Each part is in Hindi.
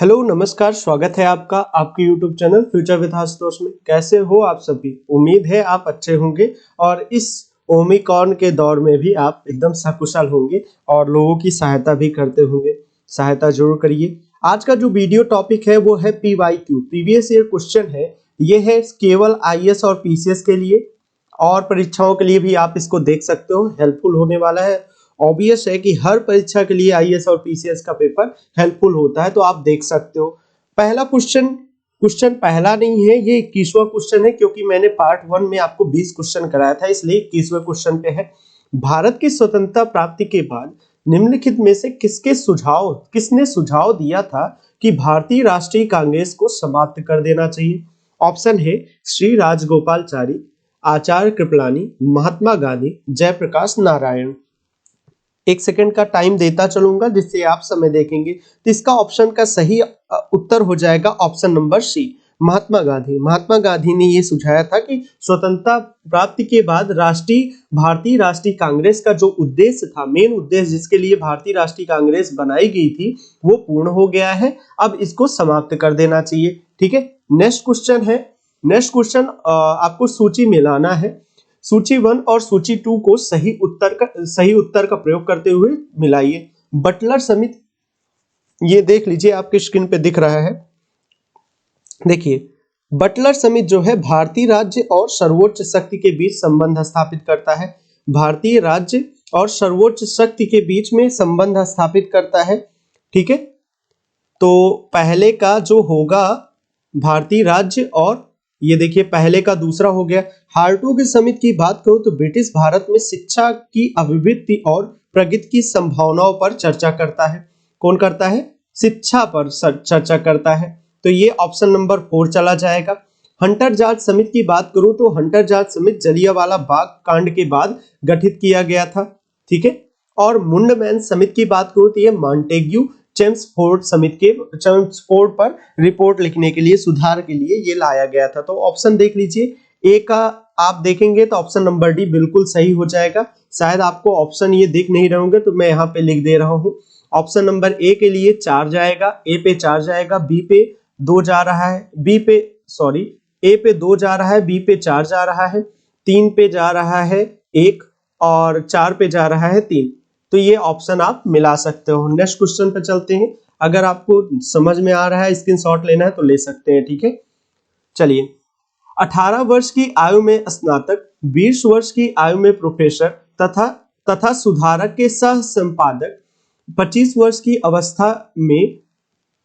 हेलो नमस्कार, स्वागत है आपका आपके YouTube channel future with Ashutosh में। कैसे हो आप सभी? उम्मीद है आप अच्छे होंगे और इस ओमिक्रॉन के दौर में भी आप एकदम सकुशल होंगे और लोगों की सहायता भी करते होंगे। सहायता जरूर करिए। आज का जो वीडियो टॉपिक है वो है PYQ, प्रीवियस ईयर क्वेश्चन है। ये है केवल IAS और PCS के लिए और परीक्षाओं के लिए भी आप इसको देख सकते हो, हेल्पफुल होने वाला है। ऑब्वियस है कि हर परीक्षा के लिए IAS और PCS का पेपर हेल्पफुल होता है, तो आप देख सकते हो। पहला क्वेश्चन पहला नहीं है, ये 21वां क्वेश्चन है, क्योंकि मैंने पार्ट 1 में आपको 20 क्वेश्चन कराया था, इसलिए 21वें क्वेश्चन पे है। भारत की स्वतंत्रता प्राप्ति के बाद निम्नलिखित में से किसने सुझाव दिया था कि भारतीय राष्ट्रीय कांग्रेस को समाप्त कर देना चाहिए? ऑप्शन है श्री राजगोपालचारी, आचार्य कृपलानी, महात्मा गांधी, जयप्रकाश नारायण। एक सेकंड का टाइम देता चलूंगा जिससे आप समय देखेंगे। तो इसका ऑप्शन का सही उत्तर हो जाएगा option number C, Mahatma Gandhi. Mahatma Gandhi ने ये सुझाया था कि स्वतंत्रता प्राप्ति के बाद भारतीय राष्ट्रीय कांग्रेस का जो उद्देश्य था, मेन उद्देश्य जिसके लिए भारतीय राष्ट्रीय कांग्रेस बनाई गई थी, वो पूर्ण हो गया है। अब इसको समाप्त कर देना चाहिए। ठीक है, नेक्स्ट क्वेश्चन आपको सूची मिलाना है। सूची 1 और सूची 2 को सही उत्तर का प्रयोग करते हुए मिलाइए। बटलर समिति, ये देख लीजिए आपके स्क्रीन पे दिख रहा है। देखिए, बटलर समिति जो है भारतीय राज्य और सर्वोच्च शक्ति के बीच संबंध स्थापित करता है। भारतीय राज्य और सर्वोच्च शक्ति के बीच में संबंध स्थापित करता है। ठीक है, तो पहले का जो होगा भारतीय राज्य, और ये देखिए पहले का दूसरा हो गया। हार्टोग की समिति की बात करूं तो ब्रिटिश भारत में शिक्षा की अभिवृद्धि और प्रगति की संभावनाओं पर चर्चा करता है। कौन करता है? शिक्षा पर चर्चा करता है। तो ये ऑप्शन नंबर 4 चला जाएगा। हंटर जॉर्ज समिति की बात करूं तो हंटर जॉर्ज समिति जलियांवाला बाग कांड के बाद गठित किया गया था। ठीक है, और मुंडमैन समिति की बात करूं तो ये मॉन्टेग्यू चेम्सफोर्ड पर रिपोर्ट लिखने के लिए, सुधार के लिए ये लाया गया था। तो ऑप्शन देख लीजिए, ए का आप देखेंगे तो ऑप्शन नंबर डी बिल्कुल सही हो जाएगा। शायद आपको ऑप्शन ये दिख नहीं रहे होंगे तो मैं यहाँ पे लिख दे रहा हूँ। ऑप्शन नंबर ए के लिए 4 जाएगा, ए पे 4 जाएगा, बी पे 2 जा रहा है, ए पे 2 जा रहा है, बी पे 4 जा रहा है, 3 पे जा रहा है 1 और 4 पे जा रहा है 3। तो ये ऑप्शन आप मिला सकते हो। नेक्स्ट क्वेश्चन पे चलते हैं। अगर आपको समझ में आ रहा है, स्क्रीनशॉट लेना है तो ले सकते हैं। ठीक है, चलिए। 18 वर्ष की आयु में स्नातक, 20 वर्ष की आयु में प्रोफेसर तथा सुधारक के सह संपादक, 25 वर्ष की अवस्था में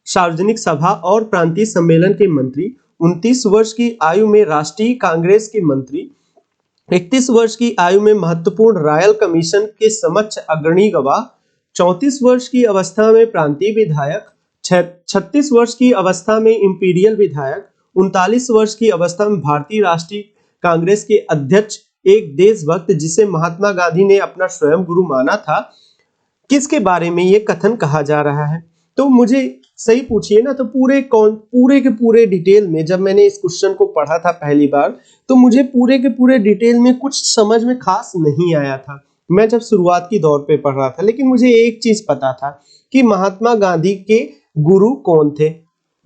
सार्वजनिक सभा और प्रांतीय सम्मेलन के मंत्री, 29 वर्ष की आयु में राष्ट्रीय कांग्रेस के मंत्री, 31 वर्ष की आयु में महत्वपूर्ण रॉयल कमीशन के समक्ष अग्रणी गवाह, 34 वर्ष की अवस्था में प्रांतीय विधायक, 36 वर्ष की अवस्था में इंपीरियल विधायक, 39 वर्ष की अवस्था में भारतीय राष्ट्रीय कांग्रेस के अध्यक्ष, एक देशभक्त जिसे महात्मा गांधी ने अपना स्वयं गुरु माना था। किसके बारे में ये कथन कहा जा रहा है? तो मुझे सही पूछिए ना, तो पूरे के पूरे डिटेल में जब मैंने इस क्वेश्चन को पढ़ा था पहली बार, तो मुझे पूरे के पूरे डिटेल में कुछ समझ में खास नहीं आया था। मैं जब शुरुआत की दौर पे पढ़ रहा था, लेकिन मुझे एक चीज पता था कि महात्मा गांधी के गुरु कौन थे।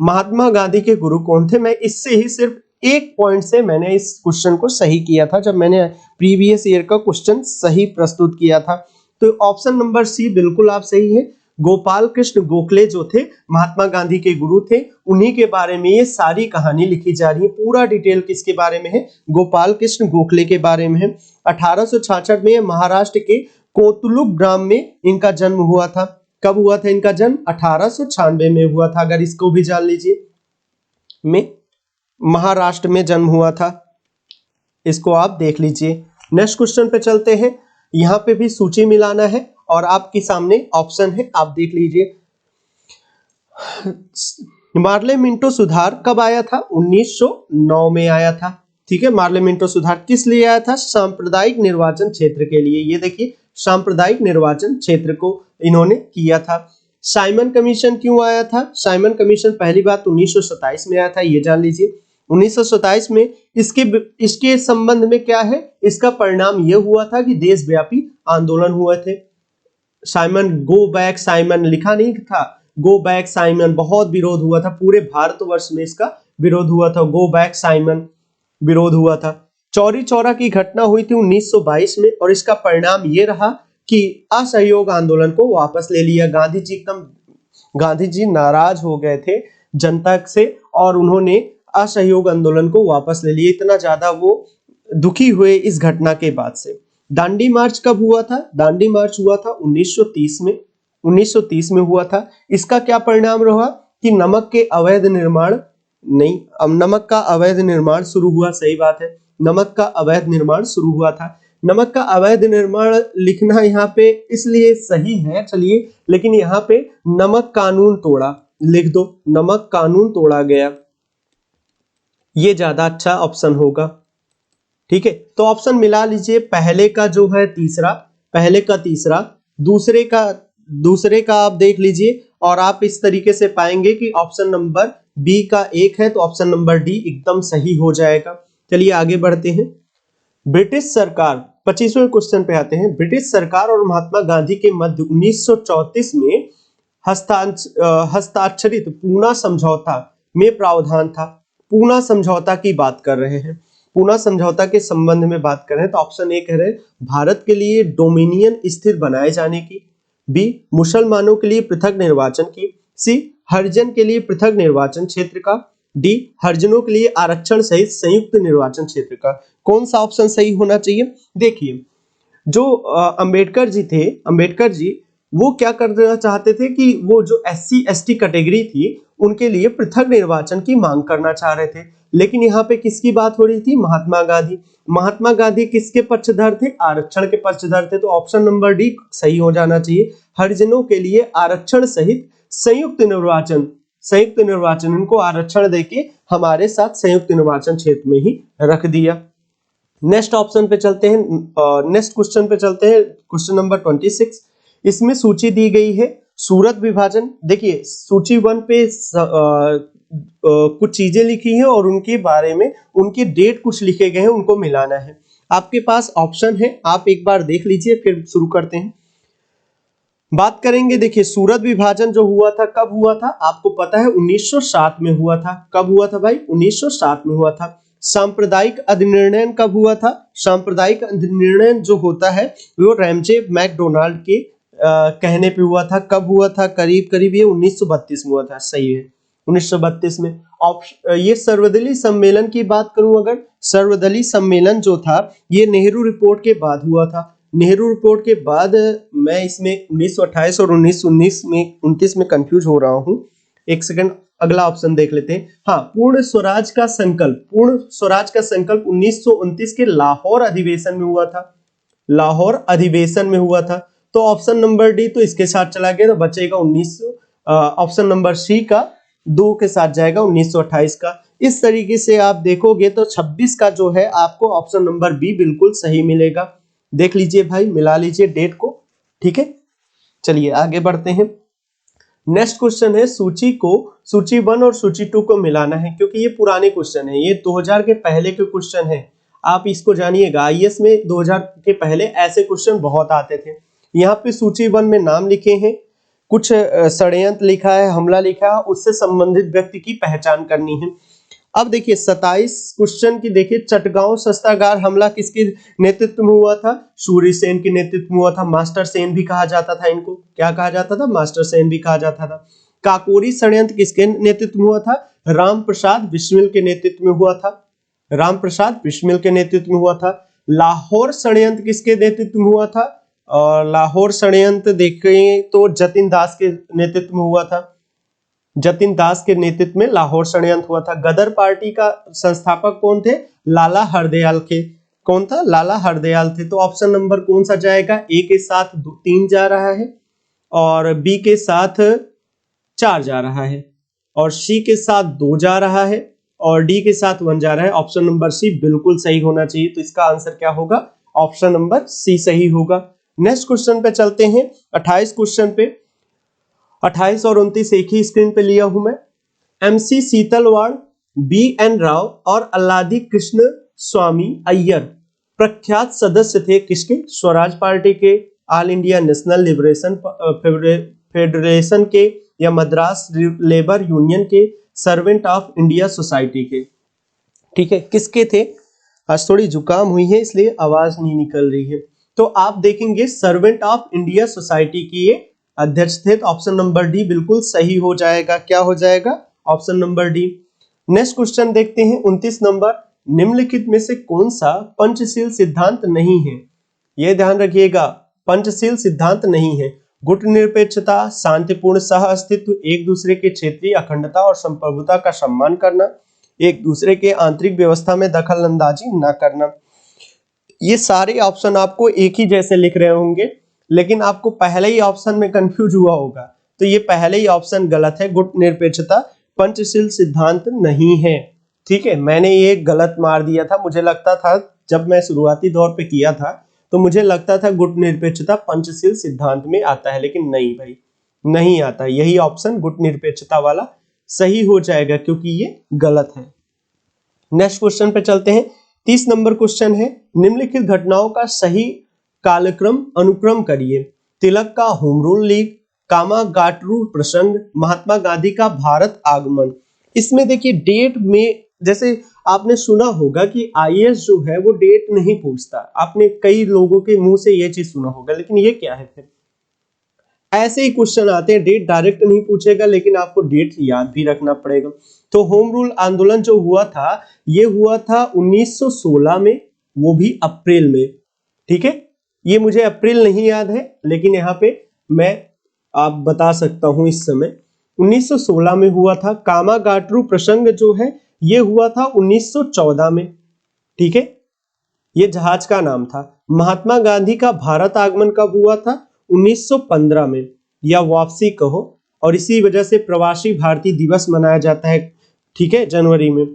महात्मा गांधी के गुरु कौन थे, मैं इससे ही सिर्फ एक पॉइंट से मैंने इस क्वेश्चन को सही किया था, जब मैंने प्रीवियस ईयर का क्वेश्चन सही प्रस्तुत किया था। तो ऑप्शन नंबर सी बिल्कुल आप सही है। गोपाल कृष्ण गोखले जो थे महात्मा गांधी के गुरु थे, उन्हीं के बारे में ये सारी कहानी लिखी जा रही है। पूरा डिटेल किसके बारे में है? गोपाल कृष्ण गोखले के बारे में है। 1866 में महाराष्ट्र के कोतुलुक ग्राम में इनका जन्म हुआ था। कब हुआ था इनका जन्म? 1896 में हुआ था। अगर इसको भी जान लीजिए, में महाराष्ट्र में जन्म हुआ था, इसको आप देख लीजिए। नेक्स्ट क्वेश्चन पे चलते हैं। यहाँ पे भी सूची मिलाना है और आपके सामने ऑप्शन है, आप देख लीजिए। मार्ले मिंटो सुधार कब आया था? 1909 में आया था। ठीक है, मार्ले मिंटो सुधार किस लिए आया था? सांप्रदायिक निर्वाचन क्षेत्र के लिए। ये देखिए, सांप्रदायिक निर्वाचन क्षेत्र को इन्होंने किया था। साइमन कमीशन क्यों आया था? साइमन कमीशन पहली बात 1927 में आया था, ये जान लीजिए। 1927 में इसके संबंध में क्या है? इसका परिणाम यह हुआ था कि देशव्यापी आंदोलन हुए थे। साइमन गो बैक साइमन लिखा नहीं था, गो बैक साइमन, बहुत विरोध हुआ था, पूरे भारतवर्ष में इसका विरोध हुआ था, गो बैक साइमन विरोध हुआ था। चौरी चौरा की घटना हुई थी 1922 में और इसका परिणाम ये रहा कि असहयोग आंदोलन को वापस ले लिया। गांधी जी नाराज हो गए थे जनता से और उन्होंने असहयोग आंदोलन को वापस ले लिया। इतना ज्यादा वो दुखी हुए इस घटना के बाद से। दांडी मार्च कब हुआ था? दांडी मार्च हुआ था 1930 में, 1930 में हुआ था। इसका क्या परिणाम रहा कि नमक के अवैध निर्माण नहीं, अब नमक का अवैध निर्माण शुरू हुआ। सही बात है, नमक का अवैध निर्माण शुरू हुआ था। नमक का अवैध निर्माण लिखना यहाँ पे इसलिए सही है, चलिए, लेकिन यहाँ पे नमक कानून तोड़ा लिख दो, नमक कानून तोड़ा गया, ये ज्यादा अच्छा ऑप्शन होगा। ठीक है, तो ऑप्शन मिला लीजिए, पहले का जो है तीसरा, पहले का तीसरा, दूसरे का आप देख लीजिए और आप इस तरीके से पाएंगे कि ऑप्शन नंबर बी का एक है, तो ऑप्शन नंबर डी एकदम सही हो जाएगा। चलिए आगे बढ़ते हैं। ब्रिटिश सरकार, 25वें क्वेश्चन पे आते हैं। ब्रिटिश सरकार और महात्मा गांधी के मध्य 1934 में हस्ताक्षरित पूना समझौता में प्रावधान था। पूना समझौता की बात कर रहे हैं, पूना समझौता के संबंध में बात कर रहे हैं, तो ऑप्शन ए कह रहे हैं भारत के लिए डोमिनियन स्थिर बनाए जाने की, बी मुसलमानों के लिए पृथक निर्वाचन की, सी हरिजन के लिए पृथक निर्वाचन क्षेत्र का, डी हरिजनों के लिए आरक्षण सहित संयुक्त निर्वाचन क्षेत्र का। कौन सा ऑप्शन सही होना चाहिए? देखिए, जो अंबेडकर जी थे, अंबेडकर जी वो क्या करना चाहते थे कि वो जो SC ST कैटेगरी थी उनके लिए पृथक निर्वाचन की मांग करना चाह रहे थे। लेकिन यहाँ पे किसकी बात हो रही थी? महात्मा गांधी। महात्मा गांधी किसके पक्षधर थे? आरक्षण के पक्षधर थे। तो ऑप्शन नंबर डी सही हो जाना चाहिए, हरिजनों के लिए आरक्षण सहित संयुक्त निर्वाचन, संयुक्त निर्वाचन, उनको आरक्षण देके हमारे साथ संयुक्त निर्वाचन क्षेत्र में ही रख दिया। नेक्स्ट ऑप्शन पे चलते हैं, नेक्स्ट क्वेश्चन पे चलते हैं, क्वेश्चन नंबर 26। इसमें सूची दी गई है सूरत विभाजन। देखिए सूची 1 पे कुछ चीजें लिखी हैं और उनके बारे में उनके डेट कुछ लिखे गए हैं, उनको मिलाना है। आपके पास ऑप्शन है, आप एक बार देख लीजिए फिर शुरू करते हैं। बात करेंगे, देखिए सूरत विभाजन जो हुआ था कब हुआ था? आपको पता है 1907 में हुआ था। कब हुआ था भाई? 1907 में हुआ था। सांप्रदायिक अधिनिर्णय कब हुआ था? सांप्रदायिक अधिनिर्णय जो होता है वो रैमजे मैकडोनाल्ड के कहने पे हुआ था। कब हुआ था? करीब करीब ये 1932 में हुआ था। सही है, 1932 में। ये सर्वदलीय सम्मेलन की बात करूं, अगर सर्वदलीय सम्मेलन जो था ये नेहरू रिपोर्ट के बाद हुआ था। नेहरू रिपोर्ट के बाद मैं इसमें 1928 और 1919 में 29 में कंफ्यूज हो रहा हूं। एक सेकंड, अगला ऑप्शन देख लेते हैं। हाँ, पूर्ण स्वराज का संकल्प, पूर्ण स्वराज का संकल्प 1929 के लाहौर अधिवेशन में हुआ था। लाहौर अधिवेशन में हुआ था। तो ऑप्शन नंबर डी तो इसके साथ चला गया, तो बचेगा 1900, ऑप्शन नंबर सी का 2 के साथ जाएगा 1928 का। इस तरीके से आप देखोगे तो 26 का जो है आपको ऑप्शन नंबर बी बिल्कुल सही मिलेगा। देख लीजिए भाई, मिला लीजिए डेट को। ठीक है, चलिए आगे बढ़ते हैं। नेक्स्ट क्वेश्चन है, सूची 1 और सूची 2 को मिलाना है, क्योंकि ये पुराने क्वेश्चन है, ये 2000 के पहले के क्वेश्चन है। आप इसको जानिएगा, IAS में 2000 के पहले ऐसे क्वेश्चन बहुत आते थे। यहाँ पे सूची 1 में नाम लिखे हैं, कुछ षड्यंत्र लिखा है, हमला लिखा है, उससे संबंधित व्यक्ति की पहचान करनी है। अब देखिए 27 क्वेश्चन की देखिए, चटगांव शस्त्रागार हमला किसके नेतृत्व में हुआ था? सूर्य सेन के नेतृत्व में हुआ था। मास्टर सेन भी कहा जाता था इनको, क्या कहा जाता था? मास्टर सेन भी कहा जाता था। काकोरी षड्यंत्र किसके नेतृत्व में हुआ था? राम प्रसाद बिस्मिल के नेतृत्व में हुआ था। राम प्रसाद बिस्मिल के नेतृत्व में हुआ था। लाहौर षड्यंत्र किसके नेतृत्व में हुआ था? और लाहौर षड्यंत्र देखें तो जतिन दास के नेतृत्व में हुआ था। जतिन दास के नेतृत्व में लाहौर षड्यंत्र हुआ था। गदर पार्टी का संस्थापक कौन थे? लाला हरदयाल के। कौन था? लाला हरदयाल थे। तो ऑप्शन नंबर कौन सा जाएगा? ए के साथ 3 जा रहा है और बी के साथ 4 जा रहा है और सी के साथ 2 जा रहा है और डी के साथ 1 जा रहा है। ऑप्शन नंबर सी बिल्कुल सही होना चाहिए। तो इसका आंसर क्या होगा? ऑप्शन नंबर सी सही होगा। नेक्स्ट क्वेश्चन पे चलते हैं, 28 क्वेश्चन पे। 28 और 29 एक ही स्क्रीन पे लिया हूं मैं। MC सीतलवाड़, BN राव और अल्लादी कृष्ण स्वामी अय्यर प्रख्यात सदस्य थे किसके? स्वराज पार्टी के, all India national liberation federation के या मद्रास लेबर यूनियन के, सर्वेंट ऑफ इंडिया सोसाइटी के। ठीक है, किसके थे? आज थोड़ी जुकाम हुई है इसलिए आवाज नहीं निकल रही है। तो आप देखेंगे सर्वेंट ऑफ इंडिया सोसाइटी की ये अध्यक्ष थे। तो ऑप्शन नंबर डी बिल्कुल सही हो जाएगा। क्या हो जाएगा? Option number D. Next question देखते हैं 29 नंबर। निम्नलिखित में से कौन सा पंचशील सिद्धांत नहीं है? ये ध्यान रखिएगा, पंचशील सिद्धांत नहीं है। गुटनिरपेक्षता, शांतिपूर्ण सह अस्तित्व, एक दूसरे के क्षेत्रीय अखंडता और संप्रभुता का सम्मान करना, एक दूसरे के आंतरिक व्यवस्था में दखल अंदाजी न करना। ये सारे ऑप्शन आपको एक ही जैसे लिख रहे होंगे, लेकिन आपको पहले ही ऑप्शन में कंफ्यूज हुआ होगा, तो ये पहले ही ऑप्शन गलत है। गुटनिरपेक्षता पंचशील सिद्धांत नहीं है। ठीक है, मैंने ये गलत मार दिया था। मुझे लगता था जब मैं शुरुआती दौर पे किया था तो मुझे लगता था गुटनिरपेक्षता पंचशील सिद्धांत में आता है, लेकिन नहीं भाई, नहीं आता। यही ऑप्शन गुटनिरपेक्षता वाला सही हो जाएगा क्योंकि ये गलत है। नेक्स्ट क्वेश्चन पे चलते हैं। 30 नंबर क्वेश्चन है, निम्नलिखित घटनाओं का सही कालक्रम अनुक्रम करिए। तिलक का होम रूल लीग, कामागाटरू प्रसंग, महात्मा गांधी का भारत आगमन। इसमें देखिए डेट में, जैसे आपने सुना होगा कि आईएएस जो है वो डेट नहीं पूछता। आपने कई लोगों के मुंह से ये चीज सुना होगा, लेकिन ये क्या है? फिर ऐसे ही क्वेश्चन आते हैं, डेट डायरेक्ट नहीं पूछेगा लेकिन आपको डेट याद भी रखना पड़ेगा। तो होम रूल आंदोलन जो हुआ था, ये हुआ था 1916 में, वो भी अप्रैल में। ठीक है, ये मुझे अप्रैल नहीं याद है, लेकिन यहाँ पे मैं आप बता सकता हूं इस समय 1916 में हुआ था। कामागाटरू प्रसंग जो है ये हुआ था 1914 में। ठीक है, ये जहाज का नाम था। महात्मा गांधी का भारत आगमन कब हुआ था? 1915 में, या वापसी कहो, और इसी वजह से प्रवासी भारतीय दिवस मनाया जाता है। ठीक है, जनवरी में।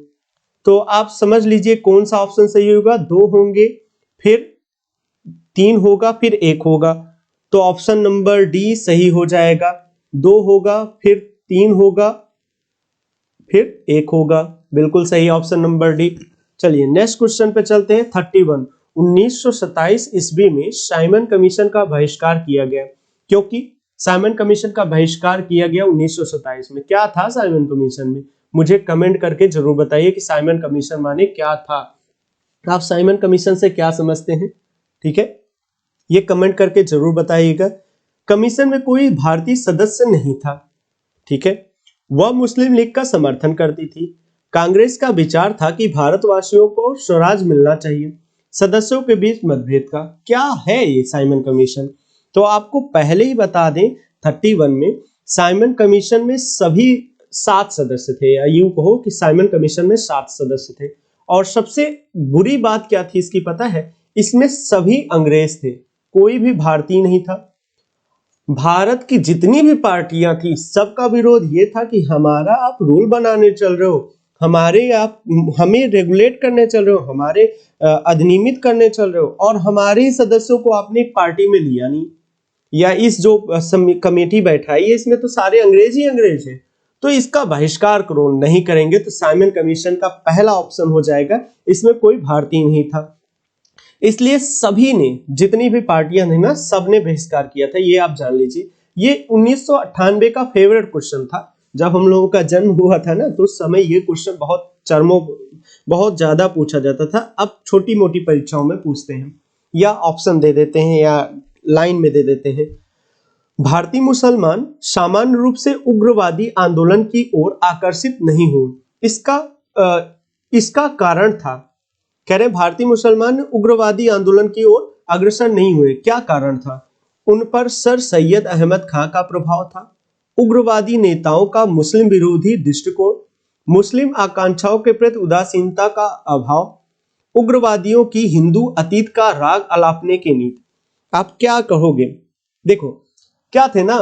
तो आप समझ लीजिए कौन सा ऑप्शन सही होगा। 2 होंगे, फिर 3 होगा, फिर 1 होगा। तो ऑप्शन नंबर डी सही हो जाएगा। 2 होगा, फिर 3 होगा, फिर 1 होगा। बिल्कुल सही ऑप्शन नंबर डी। चलिए नेक्स्ट क्वेश्चन पे चलते हैं। 31। 1927 ईस्वी में साइमन कमीशन का बहिष्कार किया गया। क्योंकि साइमन कमीशन का बहिष्कार किया गया 1927 में। क्या था साइमन कमीशन में? मुझे कमेंट करके जरूर बताइए कि साइमन कमीशन माने क्या था। आप साइमन कमीशन से क्या समझते हैं? ठीक है, ये कमेंट करके जरूर बताइएगा। कमीशन में कोई भारतीय सदस्य नहीं था। ठीक है, वह मुस्लिम लीग का समर्थन करती थी। कांग्रेस का विचार था कि भारतवासियों को स्वराज मिलना चाहिए। सदस्यों के बीच मतभेद का क्या है ये साइमन कमीशन? तो आपको पहले ही बता दें 31 में साइमन कमीशन में सभी 7 सदस्य थे, या यूं कहो कि साइमन कमीशन में 7 सदस्य थे। और सबसे बुरी बात क्या थी इसकी पता है? इसमें सभी अंग्रेज थे, कोई भी भारतीय नहीं था। भारत की जितनी भी पार्टियां थी सबका विरोध ये था कि हमारा आप रूल बनाने चल रहे हो, हमारे आप हमें रेगुलेट करने चल रहे हो, हमारे अधिनियमित करने चल रहे हो, और हमारे ही सदस्यों को आपने एक पार्टी में लिया नहीं, या इस जो कमेटी बैठाई है इसमें तो सारे अंग्रेज ही अंग्रेज हैं, तो इसका बहिष्कार करो। नहीं करेंगे तो साइमन कमीशन का पहला ऑप्शन हो जाएगा, इसमें कोई भारतीय नहीं था। इसलिए सभी ने, जितनी भी पार्टियां थी ना, सबने बहिष्कार किया था। ये आप जान लीजिए। ये 1998 का फेवरेट क्वेश्चन था। जब हम लोगों का जन्म हुआ था ना, तो उस समय ये क्वेश्चन बहुत ज्यादा पूछा जाता था। अब छोटी मोटी परीक्षाओं में पूछते हैं, या ऑप्शन दे देते हैं, या लाइन में दे देते हैं। भारतीय मुसलमान सामान्य रूप से उग्रवादी आंदोलन की ओर आकर्षित नहीं हुए। इसका कारण था, कह रहे भारतीय मुसलमान उग्रवादी आंदोलन की ओर अग्रसर नहीं हुए। क्या कारण था? उन पर सर सैयद अहमद खां का प्रभाव था, उग्रवादी नेताओं का मुस्लिम विरोधी दृष्टिकोण, मुस्लिम आकांक्षाओं के प्रति उदासीनता का अभाव, उग्रवादियों की हिंदू अतीत का राग अलापने की नीति। आप क्या कहोगे? देखो क्या थे ना,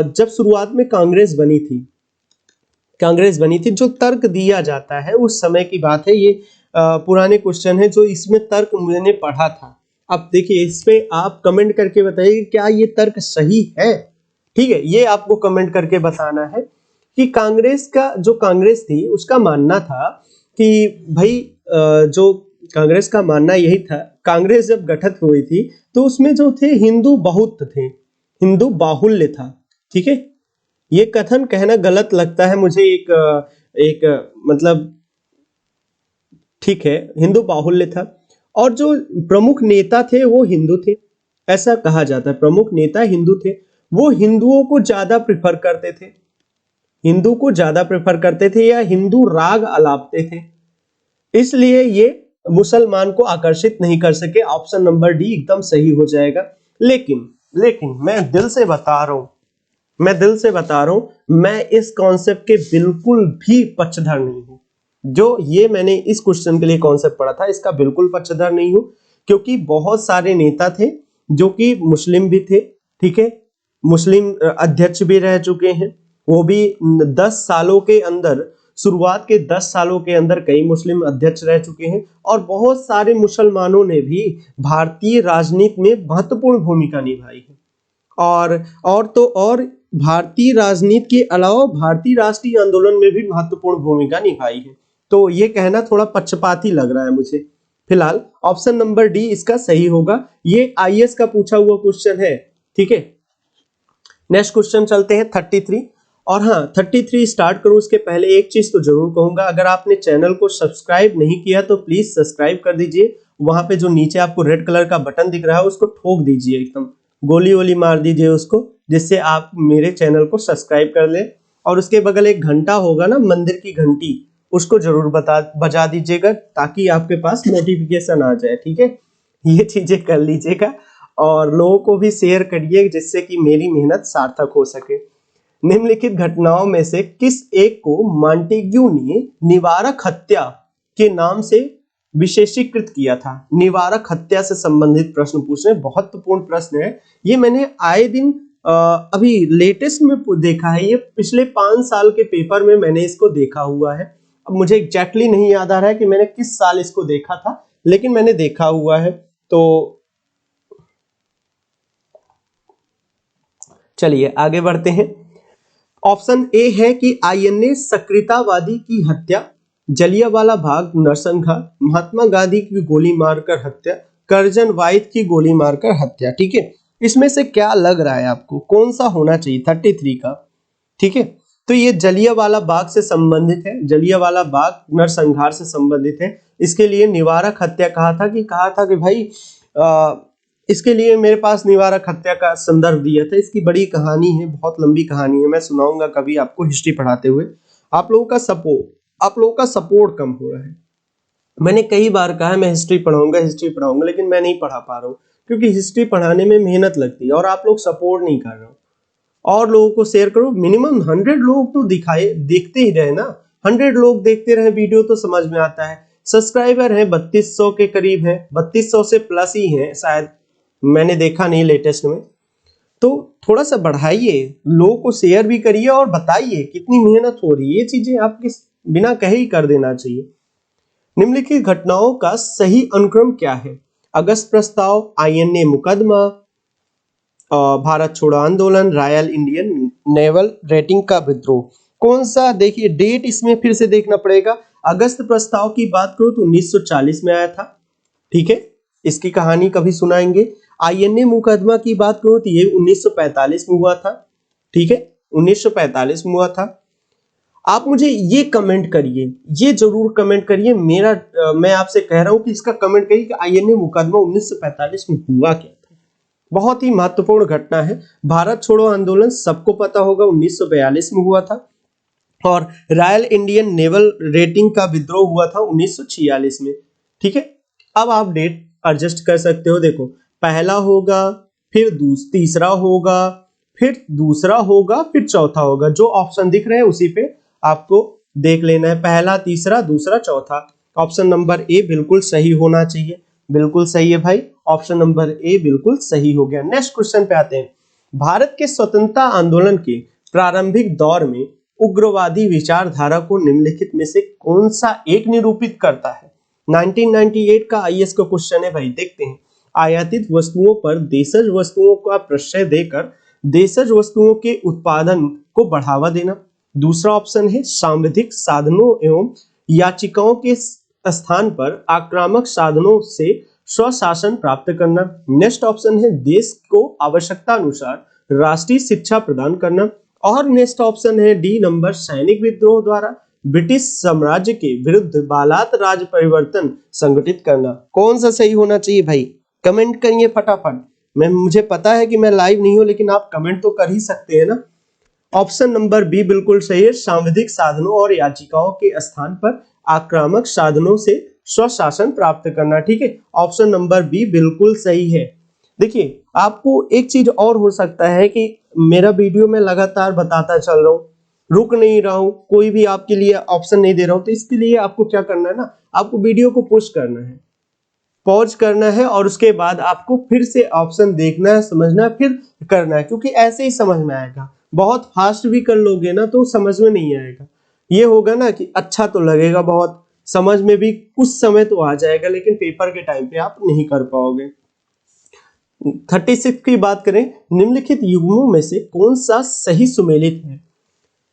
जब शुरुआत में कांग्रेस बनी थी, जो तर्क दिया जाता है उस समय की बात है। ये पुराने क्वेश्चन है जो इसमें तर्क मैंने पढ़ा था। अब देखिए इस पे आप कमेंट करके बताइए क्या ये तर्क सही है। ठीक है, ये आपको कमेंट करके बताना है कि कांग्रेस थी उसका मानना था कि भाई, जो कांग्रेस का मानना यही था, कांग्रेस जब गठित हुई थी तो उसमें जो थे हिंदू बहुत थे, हिंदू बाहुल्य था। ठीक है। ये कथन कहना गलत लगता है मुझे, एक मतलब ठीक है, हिंदू बाहुल्य था। और जो प्रमुख नेता थे वो हिंदू थे, ऐसा कहा जाता है। प्रमुख नेता हिंदू थे, वो हिंदुओं को ज्यादा प्रिफर करते थे, हिंदू को ज्यादा प्रेफर करते थे या हिंदू राग अलापते थे, इसलिए ये मुसलमान को आकर्षित नहीं कर सके। ऑप्शन नंबर डी एकदम सही हो जाएगा। लेकिन लेकिन मैं दिल से बता रहा हूं, मैं इस कॉन्सेप्ट के बिल्कुल भी पक्षधर नहीं हूं। जो ये मैंने इस क्वेश्चन के लिए कॉन्सेप्ट पढ़ा था, इसका बिल्कुल पक्षधर नहीं हूं, क्योंकि बहुत सारे नेता थे जो कि मुस्लिम भी थे, ठीक है, मुस्लिम अध्यक्ष भी रह चुके हैं। वो भी 10 सालों के अंदर, शुरुआत के 10 सालों के अंदर कई मुस्लिम अध्यक्ष रह चुके हैं। और बहुत सारे मुसलमानों ने भी भारतीय राजनीति में महत्वपूर्ण भूमिका निभाई है। और भारतीय राजनीति के अलावा भारतीय राष्ट्रीय आंदोलन में भी महत्वपूर्ण भूमिका निभाई है। तो ये कहना थोड़ा पक्षपाती लग रहा है मुझे। फिलहाल ऑप्शन नंबर डी इसका सही होगा। ये आईएएस का पूछा हुआ क्वेश्चन है, ठीक है। नेक्स्ट क्वेश्चन चलते हैं 33। और हाँ, 33 स्टार्ट करूं उसके पहले एक चीज तो जरूर कहूंगा, अगर आपने चैनल को सब्सक्राइब नहीं किया तो प्लीज सब्सक्राइब कर दीजिए। वहां पे जो नीचे आपको रेड कलर का बटन दिख रहा है उसको ठोक दीजिए, एकदम गोली वोली मार दीजिए उसको, जिससे आप मेरे चैनल को सब्सक्राइब कर ले। और उसके बगल एक घंटा होगा ना, मंदिर की घंटी, उसको जरूर बजा दीजिएगा ताकि आपके पास नोटिफिकेशन आ जाए, ठीक है। ये चीजें कर लीजिएगा और लोगों को भी शेयर करिए जिससे कि मेरी मेहनत सार्थक हो सके। निम्नलिखित घटनाओं में से किस एक को मॉन्टेग्यू ने निवारक हत्या के नाम से विशेषीकृत किया था? निवारक हत्या से संबंधित प्रश्न पूछ रहे हैं, बहुत महत्वपूर्ण प्रश्न है ये। मैंने आए दिन अभी लेटेस्ट में देखा है, ये पिछले 5 साल के पेपर में मैंने इसको देखा हुआ है। अब मुझे एग्जैक्टली नहीं याद आ रहा है कि मैंने किस साल इसको देखा था, लेकिन मैंने देखा हुआ है। तो चलिए आगे बढ़ते हैं। ऑप्शन ए है कि आईएनए सक्रियतावादी की हत्या, जलियांवाला बाग नरसंहार, महात्मा गांधी की गोली मारकर हत्या, करजन वाइथ की गोली मारकर हत्या, ठीक है। इसमें से क्या लग रहा है आपको, कौन सा होना चाहिए 33 का? ठीक है, तो ये जलियांवाला बाग से संबंधित है, जलियांवाला बाग नरसंहार से संबंधित है। इसके लिए निवारक हत्या कहा था कि भाई इसके लिए मेरे पास निवारक हत्या का संदर्भ दिया था। इसकी बड़ी कहानी है, बहुत लंबी कहानी है, मैं सुनाऊंगा कभी आपको हिस्ट्री पढ़ाते हुए। आप लोगों का सपोर्ट कम हो रहा है। मैंने कई बार कहा है मैं हिस्ट्री पढ़ाऊंगा, लेकिन मैं नहीं पढ़ा पा रहा हूँ क्योंकि हिस्ट्री पढ़ाने में मेहनत लगती है और आप लोग सपोर्ट नहीं कर रहे हो। और लोगों को शेयर करो, मिनिमम 100 लोग तो देखते ही रहे ना, 100 लोग देखते रहे वीडियो तो समझ में आता है। सब्सक्राइबर है 3200 के करीब है, 3200 से प्लस ही है शायद, मैंने देखा नहीं लेटेस्ट में। तो थोड़ा सा बढ़ाइए, लोगों को शेयर भी करिए और बताइए कितनी मेहनत हो रही है। ये चीजें आपके बिना कहे ही कर देना चाहिए। निम्नलिखित घटनाओं का सही अनुक्रम क्या है? अगस्त प्रस्ताव, आईएनए मुकदमा, भारत छोड़ो आंदोलन, रॉयल इंडियन नेवल रेटिंग का विद्रोह। कौन सा? देखिए डेट इसमें फिर से देखना पड़ेगा। अगस्त प्रस्ताव की बात करूं तो 1940 में आया था, ठीक है, इसकी कहानी कभी सुनाएंगे। आईएनए मुकदमा की बात करूं तो ये 1945 में हुआ था, ठीक है, 1945 में हुआ था। आप मुझे ये कमेंट करिए, ये जरूर कमेंट करिए, मैं आपसे कह रहा हूं कि इसका कमेंट करिए कि आईएनए मुकदमा 1945 में हुआ क्या था। बहुत ही महत्वपूर्ण घटना है। भारत छोड़ो आंदोलन सबको पता होगा 1942 में हुआ था, और रॉयल इंडियन नेवल रेटिंग का विद्रोह हुआ था 1946 में, ठीक है। अब आप डेट एडजस्ट कर सकते हो, देखो पहला होगा, फिर तीसरा होगा, फिर दूसरा होगा, फिर चौथा होगा। जो ऑप्शन दिख रहे हैं उसी पे आपको देख लेना है, पहला, तीसरा, दूसरा, चौथा। ऑप्शन नंबर ए बिल्कुल सही होना चाहिए। बिल्कुल सही है भाई, ऑप्शन नंबर ए बिल्कुल सही हो गया। नेक्स्ट क्वेश्चन पे आते हैं। भारत के स्वतंत्रता आंदोलन के प्रारंभिक दौर में उग्रवादी विचारधारा को निम्नलिखित में से कौन सा एक निरूपित करता है? 1998 का आईएएस का क्वेश्चन है भाई, देखते हैं। आयातित वस्तुओं पर देशज वस्तुओं का प्रश्रय देकर देशज वस्तुओं के उत्पादन को बढ़ावा देना। दूसरा ऑप्शन है सांविधिक साधनों एवं याचिकाओं के स्थान पर आक्रामक साधनों से स्वशासन प्राप्त करना। नेक्स्ट ऑप्शन है देश को आवश्यकता अनुसार राष्ट्रीय शिक्षा प्रदान करना। और नेक्स्ट ऑप्शन है डी नंबर, सैनिक विद्रोह द्वारा ब्रिटिश साम्राज्य के विरुद्ध बालात राज परिवर्तन संगठित करना। कौन सा सही होना चाहिए भाई, कमेंट करिए फटाफट। मुझे पता है कि मैं लाइव नहीं हूं, लेकिन आप कमेंट तो कर ही सकते हैं ना। ऑप्शन नंबर बी बिल्कुल सही है, सांविधिक साधनों और याचिकाओं के स्थान पर आक्रामक साधनों से स्वशासन प्राप्त करना। ठीक है, ऑप्शन नंबर बी बिल्कुल सही है। देखिए, आपको एक चीज और हो सकता है कि मेरा वीडियो में लगातार बताता चल रहा हूँ, रुक नहीं रहा हूँ, कोई भी आपके लिए ऑप्शन नहीं दे रहा हूँ, तो इसके लिए आपको क्या करना है ना, आपको वीडियो को पुश करना है, पॉज करना है, और उसके बाद आपको फिर से ऑप्शन देखना है, समझना है, फिर करना है, क्योंकि ऐसे ही समझ में आएगा। बहुत फास्ट भी कर लोगे ना तो समझ में नहीं आएगा। ये होगा ना कि अच्छा तो लगेगा, बहुत समझ में भी कुछ समय तो आ जाएगा, लेकिन पेपर के टाइम पे आप नहीं कर पाओगे। 36 की बात करें, निम्नलिखित युग्मों में से कौन सा सही सुमेलित है।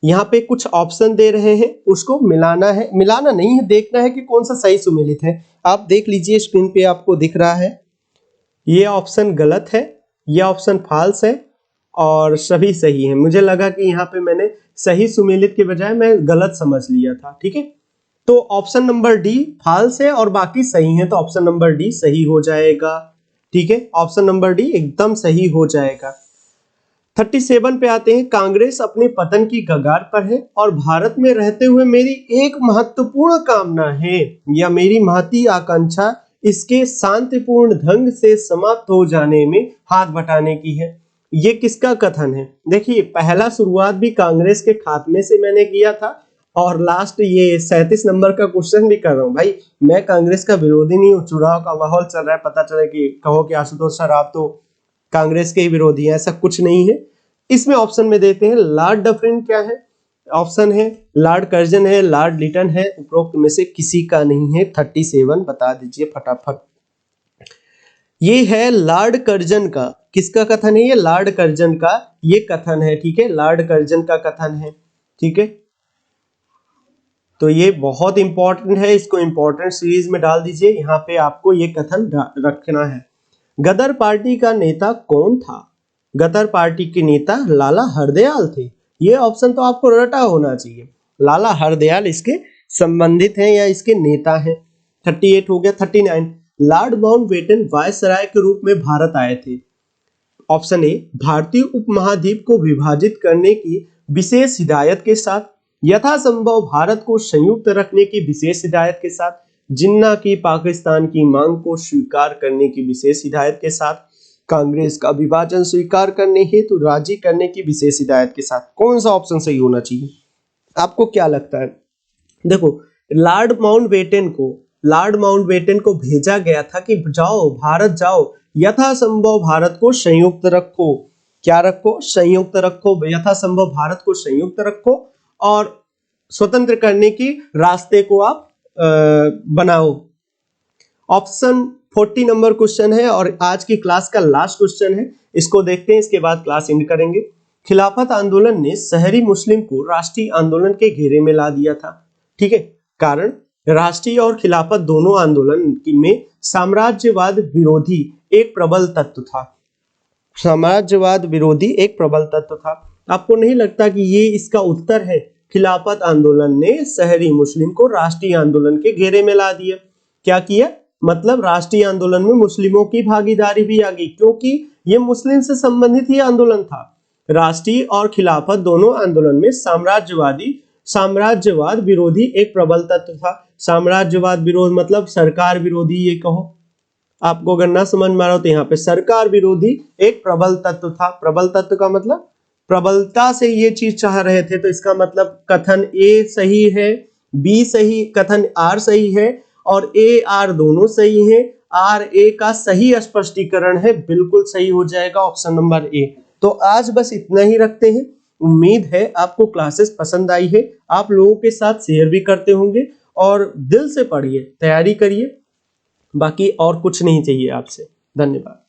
यहाँ पे कुछ ऑप्शन दे रहे हैं, उसको मिलाना है, मिलाना नहीं है, देखना है कि कौन सा सही सुमेलित है। आप देख लीजिए, स्क्रीन पे आपको दिख रहा है, ये ऑप्शन गलत है, ये ऑप्शन फॉल्स है, और सभी सही है। मुझे लगा कि यहाँ पे मैंने सही सुमेलित के बजाय मैं गलत समझ लिया था। ठीक है, तो ऑप्शन नंबर डी फॉल्स है और बाकी सही है, तो ऑप्शन नंबर डी सही हो जाएगा। ठीक है, ऑप्शन नंबर डी एकदम सही हो जाएगा। 37 पे आते हैं, कांग्रेस अपने पतन की कगार पर है और भारत में रहते हुए मेरी एक महत्वपूर्ण कामना है या मेरी महती आकांक्षा इसके शांतिपूर्ण ढंग से समाप्त हो जाने में हाथ बटाने की है। ये किसका कथन है? देखिए, पहला शुरुआत भी कांग्रेस के खात्मे से मैंने किया था, और लास्ट ये 37 नंबर का क्वेश्चन भी कर रहा हूँ। भाई, मैं कांग्रेस का विरोधी नहीं हूँ, चुनाव का माहौल चल रहा है, पता चले कि कहो कि आशुतोष सर आप तो कांग्रेस के ही विरोधी हैं, ऐसा कुछ नहीं है। इसमें ऑप्शन में देते हैं, लॉर्ड डफरिन क्या है? ऑप्शन है लॉर्ड कर्जन है, लॉर्ड लिटन है, उपरोक्त में से किसी का नहीं है। 37 बता दीजिए फटाफट। ये है लॉर्ड कर्जन का। किसका कथन है ये? लॉर्ड कर्जन का ये कथन है। ठीक है, लॉर्ड कर्जन का कथन है। ठीक है, तो ये बहुत इंपॉर्टेंट है, इसको इंपॉर्टेंट सीरीज में डाल दीजिए। यहाँ पे आपको ये कथन रखना है। गदर पार्टी का नेता कौन था? गदर पार्टी के नेता लाला हरदयाल थे। ये ऑप्शन तो आपको रटा होना चाहिए। लाला हरदयाल इसके संबंधित हैं या इसके नेता हैं। 38 हो गया। 39, लॉर्ड माउंटबेटन वायसराय के रूप में भारत आए थे। ऑप्शन ए, भारतीय उपमहाद्वीप को विभाजित करने की विशेष हिदायत के साथ, यथासंभव भारत को संयुक्त रखने की विशेष हिदायत के साथ, जिन्ना की पाकिस्तान की मांग को स्वीकार करने की विशेष हिदायत के साथ, कांग्रेस का विभाजन स्वीकार करने हेतु राजी करने की विशेष हिदायत के साथ। कौन सा ऑप्शन सही होना चाहिए? आपको क्या लगता है? देखो, लॉर्ड माउंटबेटन को भेजा गया था कि जाओ भारत जाओ, यथासंभव भारत को संयुक्त रखो। क्या रखो? संयुक्त रखो। यथासंभव भारत को संयुक्त रखो और स्वतंत्र करने की रास्ते को आप बनाओ। ऑप्शन 40 नंबर क्वेश्चन है और आज की क्लास का लास्ट क्वेश्चन है। इसको देखते हैं, इसके बाद क्लास एंड करेंगे। खिलाफत आंदोलन ने शहरी मुस्लिम को राष्ट्रीय आंदोलन के घेरे में ला दिया था। ठीक है, कारण राष्ट्रीय और खिलाफत दोनों आंदोलन में साम्राज्यवाद विरोधी एक प्रबल तत्व था। साम्राज्यवाद विरोधी एक प्रबल तत्व था। आपको नहीं लगता कि ये इसका उत्तर है? खिलाफत आंदोलन ने शहरी मुस्लिम को राष्ट्रीय आंदोलन के घेरे में ला दिया। क्या किया? मतलब राष्ट्रीय आंदोलन में मुस्लिमों की भागीदारी भी आ गई, क्योंकि ये मुस्लिम से संबंधित ही आंदोलन था। राष्ट्रीय और खिलाफत दोनों आंदोलन में साम्राज्यवाद विरोधी एक प्रबल तत्व था। साम्राज्यवाद विरोध मतलब सरकार विरोधी, ये कहो। आपको अगर ना समझ में आ रहा हो तो यहाँ पे सरकार विरोधी एक प्रबल तत्व था। प्रबल तत्व का मतलब प्रबलता से ये चीज चाह रहे थे, तो इसका मतलब कथन ए सही है, बी सही, कथन आर सही है और ए आर दोनों सही है। आर ए का सही स्पष्टीकरण है, बिल्कुल सही हो जाएगा ऑप्शन नंबर ए। तो आज बस इतना ही रखते हैं। उम्मीद है आपको क्लासेस पसंद आई है, आप लोगों के साथ शेयर भी करते होंगे, और दिल से पढ़िए, तैयारी करिए। बाकी और कुछ नहीं चाहिए आपसे। धन्यवाद।